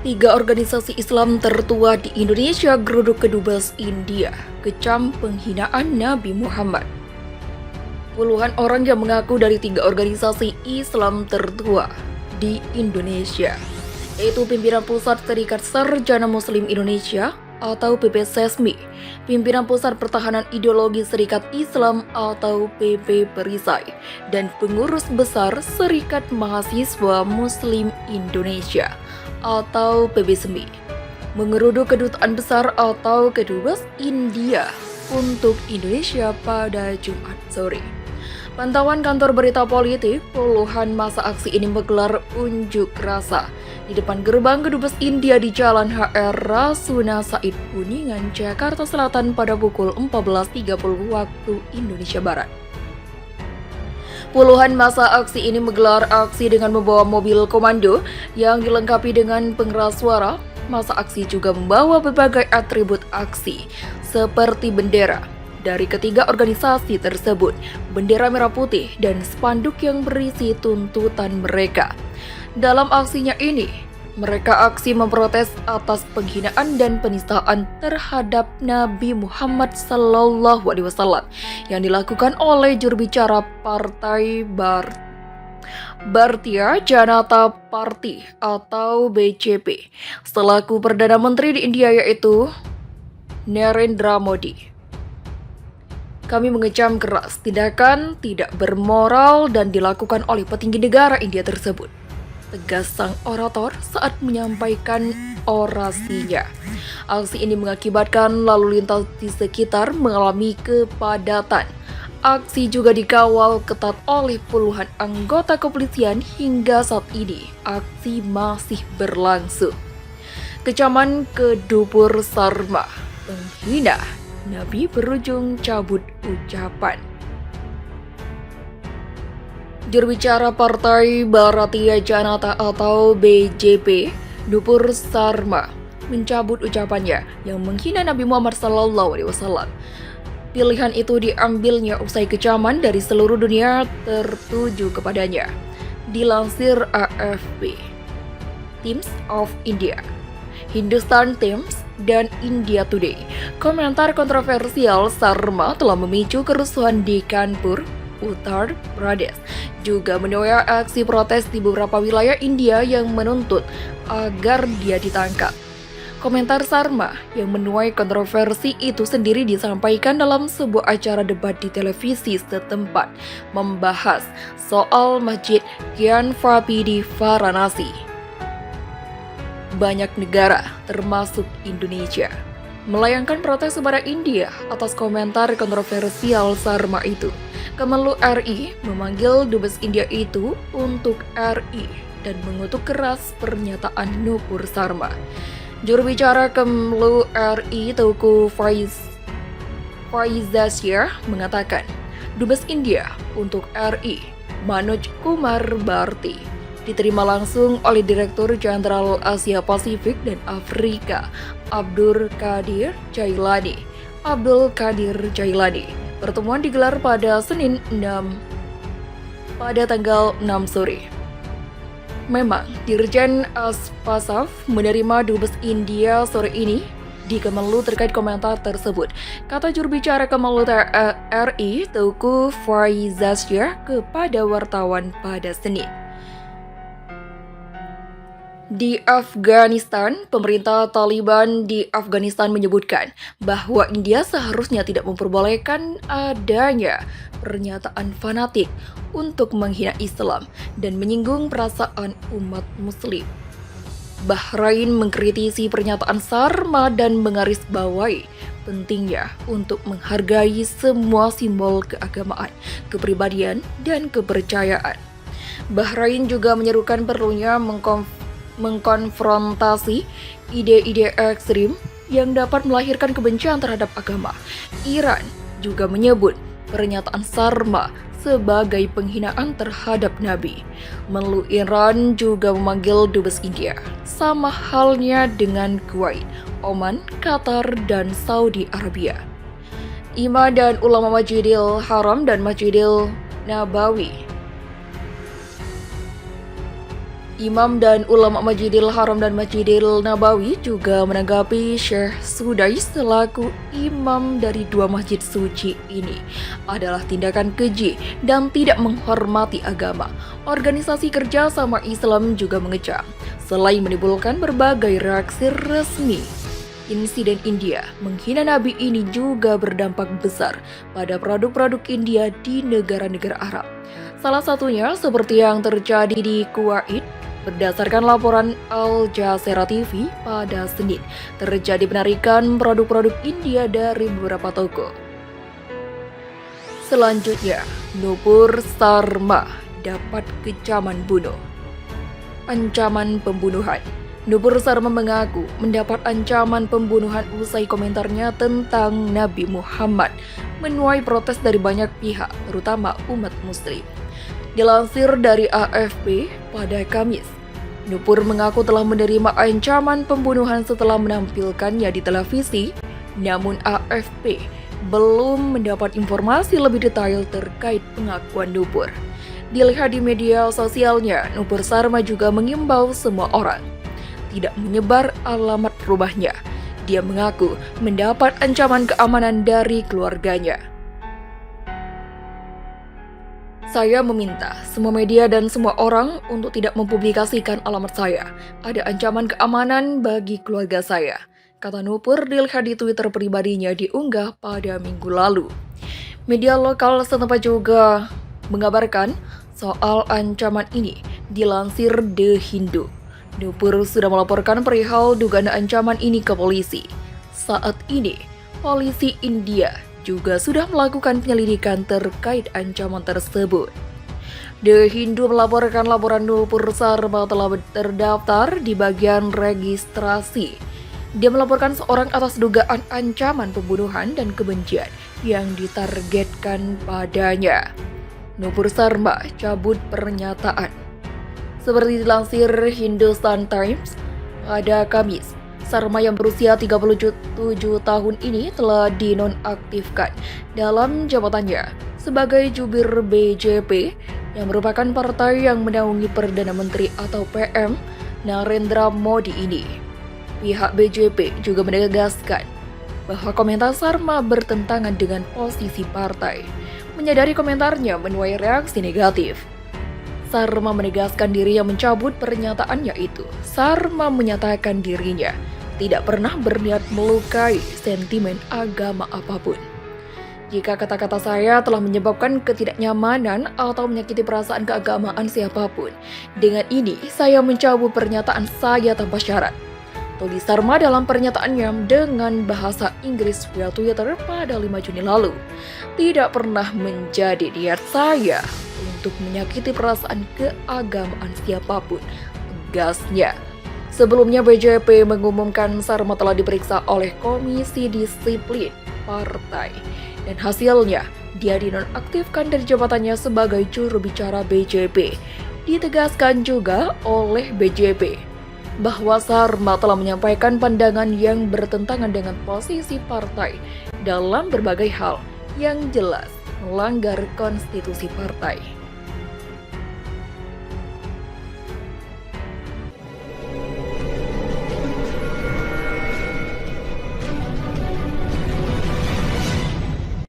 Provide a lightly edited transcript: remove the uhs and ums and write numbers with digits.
Tiga organisasi Islam tertua di Indonesia geruduk kedubes India, kecam penghinaan Nabi Muhammad. Puluhan orang yang mengaku dari tiga organisasi Islam tertua di Indonesia, yaitu Pimpinan Pusat Serikat Sarjana Muslim Indonesia atau PPSESMI, Pimpinan Pusat Pertahanan Ideologi Serikat Islam atau PP Perisai, dan Pengurus Besar Serikat Mahasiswa Muslim Indonesia atau PBSMI, mengeruduk Kedutaan Besar atau Kedubes India untuk Indonesia pada Jumat sore. Pantauan kantor berita politik, puluhan massa aksi ini menggelar unjuk rasa di depan gerbang Kedubes India di Jalan HR Rasuna Said Kuningan, Jakarta Selatan pada pukul 14.30 waktu Indonesia Barat. Puluhan massa aksi ini menggelar aksi dengan membawa mobil komando yang dilengkapi dengan pengeras suara. Massa aksi juga membawa berbagai atribut aksi seperti bendera dari ketiga organisasi tersebut, bendera merah putih dan spanduk yang berisi tuntutan mereka. Dalam aksinya ini, mereka aksi memprotes atas penghinaan dan penistaan terhadap Nabi Muhammad SAW yang dilakukan oleh juru bicara Partai Bharatiya Janata Party atau BJP selaku Perdana Menteri di India, yaitu Narendra Modi. Kami mengecam keras tindakan tidak bermoral dan dilakukan oleh petinggi negara India tersebut, tegas sang orator saat menyampaikan orasinya. Aksi ini mengakibatkan lalu lintas di sekitar mengalami kepadatan. Aksi juga dikawal ketat oleh puluhan anggota kepolisian hingga saat ini. Aksi masih berlangsung. Kecaman Kedubur Sarma, penghina Nabi berujung cabut ucapan. Juru bicara Partai Bharatiya Janata atau BJP, Dubur Sarma, mencabut ucapannya yang menghina Nabi Muhammad SAW. Pilihan itu diambilnya usai kecaman dari seluruh dunia tertuju kepadanya. Dilansir AFP, Times of India, Hindustan Times, dan India Today, komentar kontroversial Sarma telah memicu kerusuhan di Kanpur, Uttar Pradesh, juga menuai aksi protes di beberapa wilayah India yang menuntut agar dia ditangkap. Komentar Sarma yang menuai kontroversi itu sendiri disampaikan dalam sebuah acara debat di televisi setempat membahas soal Masjid Gyanvapi di Varanasi. Banyak negara, termasuk Indonesia, melayangkan protes kepada India atas komentar kontroversial Sarma itu. Kemenlu RI memanggil Dubes India itu untuk RI dan mengutuk keras pernyataan Nupur Sarma. Juru bicara Kemenlu RI Teuku Faizasyah mengatakan, Dubes India untuk RI Manoj Kumar Bharti diterima langsung oleh Direktur Jenderal Asia Pasifik dan Afrika Abdul Qadir Jailani. Pertemuan digelar pada Senin pada tanggal 6 sore. Memang, Dirjen Aspasaf menerima Dubes India sore ini di Kemenlu terkait komentar tersebut, kata juru bicara Kemenlu RI Teuku Faizasyah kepada wartawan pada Senin. Di Afghanistan, pemerintah Taliban di Afghanistan menyebutkan bahwa India seharusnya tidak memperbolehkan adanya pernyataan fanatik untuk menghina Islam dan menyinggung perasaan umat Muslim. Bahrain mengkritisi pernyataan Sarma dan menggarisbawahi pentingnya untuk menghargai semua simbol keagamaan, kepribadian, dan kepercayaan. Bahrain juga menyerukan perlunya mengkonfrontasi ide-ide ekstrim yang dapat melahirkan kebencian terhadap agama. Iran juga menyebut pernyataan Sarma sebagai penghinaan terhadap Nabi. Menlu Iran juga memanggil Dubes India, sama halnya dengan Kuwait, Oman, Qatar, dan Saudi Arabia. Imam dan ulama Masjidil Haram dan Masjidil Nabawi Imam dan ulama Masjidil Haram dan Masjidil Nabawi juga menanggapi Syekh Sudais selaku imam dari dua masjid suci ini adalah tindakan keji dan tidak menghormati agama. Organisasi Kerjasama Islam juga mengecam, selain menimbulkan berbagai reaksi resmi. Insiden India menghina Nabi ini juga berdampak besar pada produk-produk India di negara-negara Arab. Salah satunya seperti yang terjadi di Kuwait. Berdasarkan laporan Al Jazeera TV pada Senin, terjadi penarikan produk-produk India dari beberapa toko. Selanjutnya, Nupur Sarma dapat kecaman bunuh. Ancaman pembunuhan. Nupur Sarma mengaku mendapat ancaman pembunuhan usai komentarnya tentang Nabi Muhammad menuai protes dari banyak pihak, terutama umat muslim. Dilansir dari AFP pada Kamis, Nupur mengaku telah menerima ancaman pembunuhan setelah menampilkannya di televisi, namun AFP belum mendapat informasi lebih detail terkait pengakuan Nupur. Dilihat di media sosialnya, Nupur Sarma juga mengimbau semua orang tidak menyebar alamat rumahnya. Dia mengaku mendapat ancaman keamanan dari keluarganya. Saya meminta semua media dan semua orang untuk tidak mempublikasikan alamat saya. Ada ancaman keamanan bagi keluarga saya, kata Nupur dilihat di Twitter pribadinya diunggah pada minggu lalu. Media lokal setempat juga mengabarkan soal ancaman ini. Dilansir The Hindu, Nupur sudah melaporkan perihal dugaan ancaman ini ke polisi. Saat ini, polisi India juga sudah melakukan penyelidikan terkait ancaman tersebut. The Hindu melaporkan laporan Nupur Sarma telah terdaftar di bagian registrasi. Dia melaporkan seorang atas dugaan ancaman pembunuhan dan kebencian yang ditargetkan padanya. Nupur Sarma cabut pernyataan. Seperti dilansir Hindustan Times pada Kamis, Sarma yang berusia 37 tahun ini telah dinonaktifkan dalam jabatannya sebagai jubir BJP yang merupakan partai yang menaungi Perdana Menteri atau PM Narendra Modi ini. Pihak BJP juga menegaskan bahwa komentar Sarma bertentangan dengan posisi partai. Menyadari komentarnya menuai reaksi negatif, Sarma menegaskan dirinya mencabut pernyataannya itu. Sarma menyatakan dirinya tidak pernah berniat melukai sentimen agama apapun. Jika kata-kata saya telah menyebabkan ketidaknyamanan atau menyakiti perasaan keagamaan siapapun, dengan ini saya mencabut pernyataan saya tanpa syarat, tulis Sarma dalam pernyataannya dengan bahasa Inggris via Twitter pada 5 Juni lalu. Tidak pernah menjadi niat saya untuk menyakiti perasaan keagamaan siapapun, tegasnya. Sebelumnya BJP mengumumkan Sarma telah diperiksa oleh Komisi Disiplin Partai dan hasilnya dia dinonaktifkan dari jabatannya sebagai juru bicara BJP. Ditegaskan juga oleh BJP bahwa Sarma telah menyampaikan pandangan yang bertentangan dengan posisi partai dalam berbagai hal yang jelas melanggar konstitusi partai.